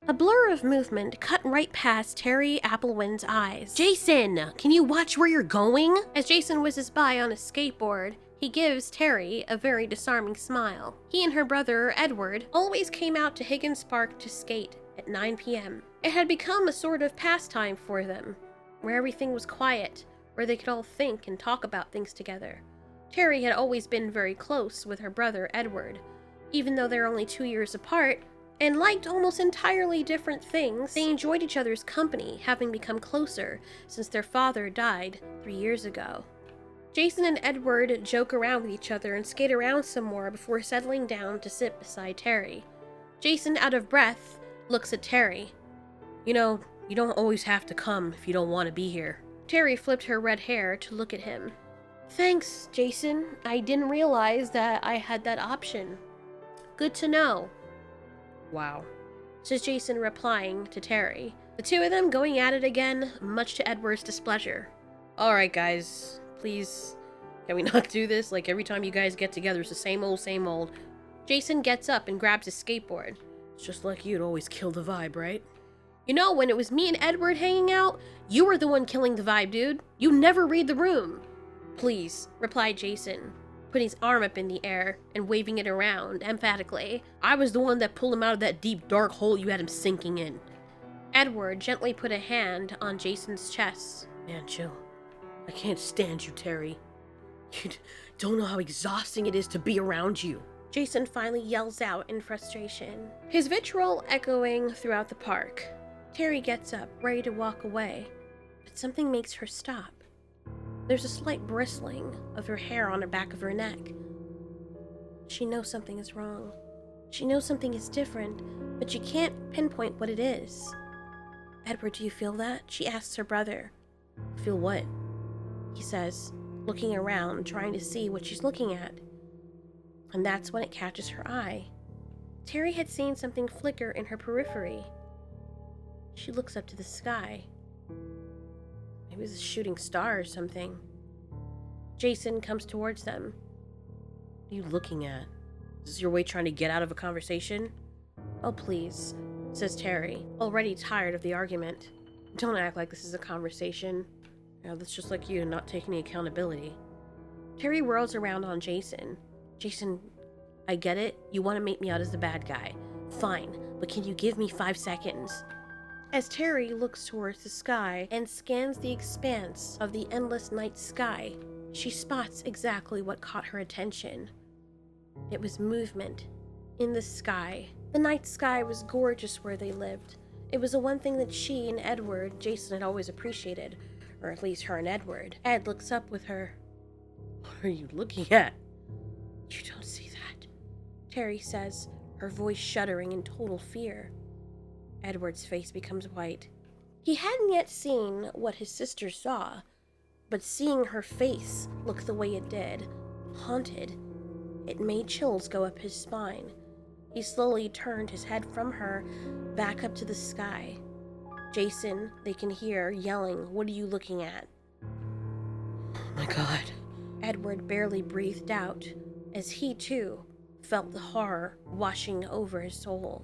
A blur of movement cut right past Terry Applewin's eyes. "Jason, can you watch where you're going?" As Jason whizzes by on a skateboard, he gives Terry a very disarming smile. He and her brother, Edward, always came out to Higgins Park to skate at 9 p.m. It had become a sort of pastime for them, where everything was quiet, where they could all think and talk about things together. Terry had always been very close with her brother, Edward. Even though they're only 2 years apart, and liked almost entirely different things, they enjoyed each other's company, having become closer since their father died 3 years ago. Jason and Edward joke around with each other and skate around some more before settling down to sit beside Terry. Jason, out of breath, looks at Terry. "You know, you don't always have to come if you don't want to be here." Terry flipped her red hair to look at him. "Thanks, Jason. I didn't realize that I had that option." "Good to know." "Wow," says Jason, replying to Terry. The two of them going at it again, much to Edward's displeasure. "Alright guys, please, can we not do this? Like every time you guys get together, it's the same old, same old." Jason gets up and grabs his skateboard. "It's just like you'd always kill the vibe, right?" "You know, when it was me and Edward hanging out, you were the one killing the vibe, dude. You never read the room." "Please," replied Jason, putting his arm up in the air and waving it around emphatically. "I was the one that pulled him out of that deep, dark hole you had him sinking in." Edward gently put a hand on Jason's chest. "Man, chill. I can't stand you, Terry. You don't know how exhausting it is to be around you." Jason finally yells out in frustration, his vitriol echoing throughout the park. Terry gets up, ready to walk away, but something makes her stop. There's a slight bristling of her hair on the back of her neck. She knows something is wrong. She knows something is different, but she can't pinpoint what it is. "Edward, do you feel that?" she asks her brother. "Feel what?" he says, looking around, trying to see what she's looking at. And that's when it catches her eye. Terry had seen something flicker in her periphery. She looks up to the sky. Maybe it's a shooting star or something. Jason comes towards them. "What are you looking at? Is this your way trying to get out of a conversation?" "Oh, please," says Terry, already tired of the argument. "Don't act like this is a conversation. That's just like you, not taking any accountability." Terry whirls around on Jason. "Jason, I get it. You want to make me out as the bad guy. Fine, but can you give me 5 seconds? As Terry looks towards the sky and scans the expanse of the endless night sky, she spots exactly what caught her attention. It was movement in the sky. The night sky was gorgeous where they lived. It was the one thing that she and Edward, Jason, had always appreciated, or at least her and Edward. Ed looks up with her. "What are you looking at?" "You don't see that," Terry says, her voice shuddering in total fear. Edward's face becomes white. He hadn't yet seen what his sister saw, but seeing her face look the way it did, haunted, it made chills go up his spine. He slowly turned his head from her, back up to the sky. Jason, they can hear, yelling, "What are you looking at?" "Oh my God," Edward barely breathed out, as he too felt the horror washing over his soul.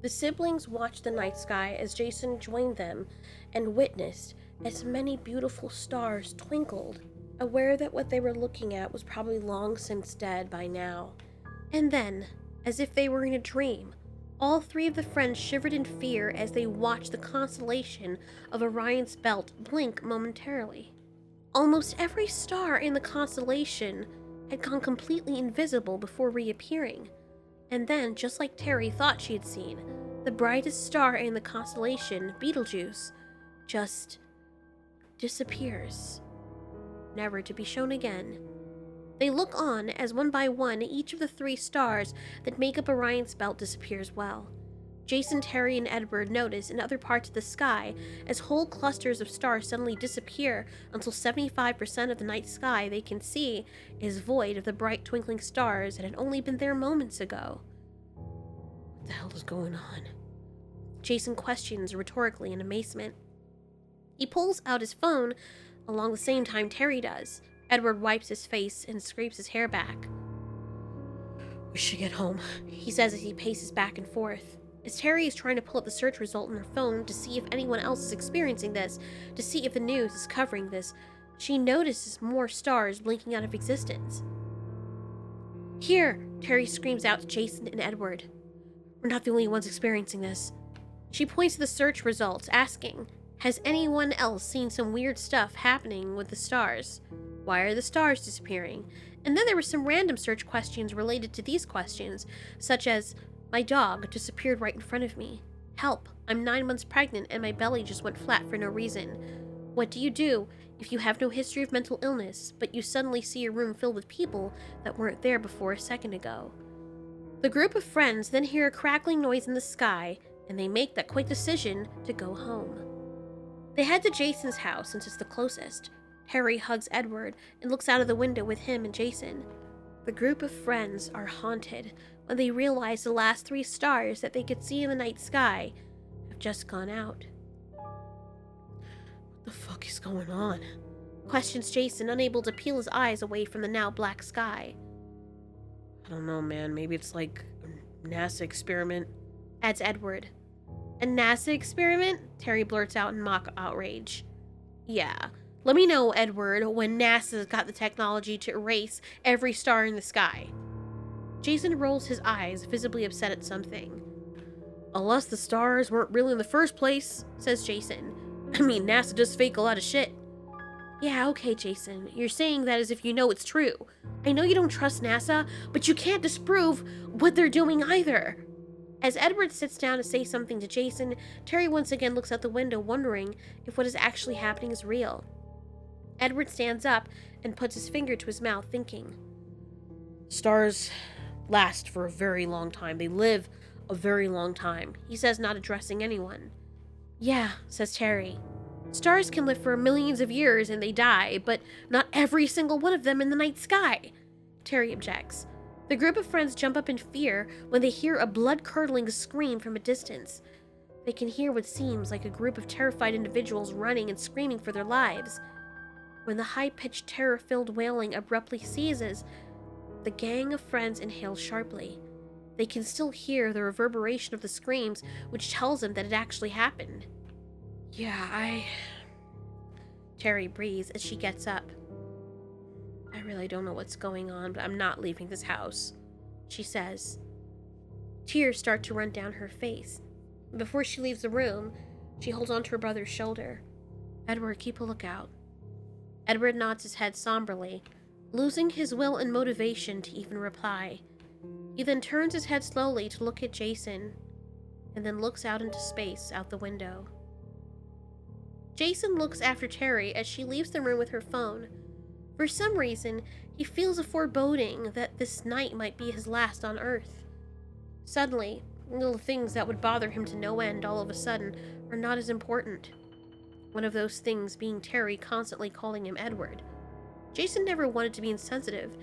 The siblings watched the night sky as Jason joined them and witnessed as many beautiful stars twinkled, aware that what they were looking at was probably long since dead by now. And then, as if they were in a dream, all 3 of the friends shivered in fear as they watched the constellation of Orion's belt blink momentarily. Almost every star in the constellation had gone completely invisible before reappearing. And then, just like Terry thought she had seen, the brightest star in the constellation, Betelgeuse, just disappears, never to be shown again. They look on as one by one each of the 3 stars that make up Orion's belt disappears well. Jason, Terry, and Edward notice in other parts of the sky as whole clusters of stars suddenly disappear until 75% of the night sky they can see is void of the bright twinkling stars that had only been there moments ago. What the hell is going on? Jason questions rhetorically in amazement. He pulls out his phone along the same time Terry does. Edward wipes his face and scrapes his hair back. "We should get home," he says as he paces back and forth. As Terry is trying to pull up the search result on her phone to see if anyone else is experiencing this, to see if the news is covering this, she notices more stars blinking out of existence. "Here!" Terry screams out to Jason and Edward. "We're not the only ones experiencing this." She points to the search results, asking, "Has anyone else seen some weird stuff happening with the stars? Why are the stars disappearing?" And then there were some random search questions related to these questions, such as, "My dog disappeared right in front of me. Help, I'm 9 months pregnant and my belly just went flat for no reason. What do you do if you have no history of mental illness, but you suddenly see a room filled with people that weren't there before a second ago?" The group of friends then hear a crackling noise in the sky, and they make that quick decision to go home. They head to Jason's house since it's the closest. Terry hugs Edward and looks out of the window with him and Jason. The group of friends are haunted when they realize the last 3 stars that they could see in the night sky have just gone out. "What the fuck is going on?" questions Jason, unable to peel his eyes away from the now black sky. "I don't know, man. Maybe it's like a NASA experiment," adds Edward. "A NASA experiment?" Terry blurts out in mock outrage. "Yeah. Let me know, Edward, when NASA's got the technology to erase every star in the sky." Jason rolls his eyes, visibly upset at something. "Unless the stars weren't real in the first place," says Jason. "I mean, NASA does fake a lot of shit." "Yeah, okay, Jason. You're saying that as if you know it's true. I know you don't trust NASA, but you can't disprove what they're doing either." As Edward sits down to say something to Jason, Terry once again looks out the window, wondering if what is actually happening is real. Edward stands up and puts his finger to his mouth, thinking. "Stars last for a very long time. They live a very long time," he says, not addressing anyone. "Yeah," says Terry. "Stars can live for millions of years and they die, but not every single one of them in the night sky," Terry objects. The group of friends jump up in fear when they hear a blood-curdling scream from a distance. They can hear what seems like a group of terrified individuals running and screaming for their lives. When the high-pitched, terror-filled wailing abruptly ceases, the gang of friends inhale sharply. They can still hear the reverberation of the screams, which tells them that it actually happened. "Yeah, Terry breathes as she gets up. "I really don't know what's going on, but I'm not leaving this house," she says. Tears start to run down her face. Before she leaves the room, she holds onto her brother's shoulder. "Edward, keep a lookout." Edward nods his head somberly, losing his will and motivation to even reply. He then turns his head slowly to look at Jason, and then looks out into space out the window. Jason looks after Terry as she leaves the room with her phone. For some reason, he feels a foreboding that this night might be his last on Earth. Suddenly, little things that would bother him to no end all of a sudden are not as important. One of those things being Terry constantly calling him Edward. Jason never wanted to be insensitive,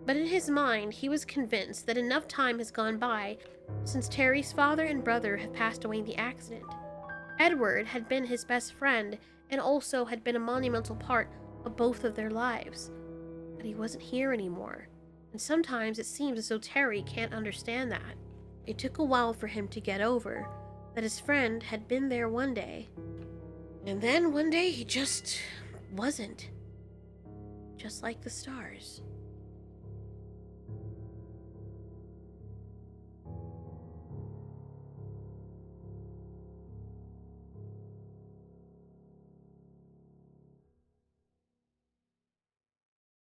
but in his mind, he was convinced that enough time has gone by since Terry's father and brother have passed away in the accident. Edward had been his best friend and also had been a monumental part of both of their lives. But he wasn't here anymore, and sometimes it seems as though Terry can't understand that. It took a while for him to get over that his friend had been there one day, and then one day he just wasn't. Just like the stars.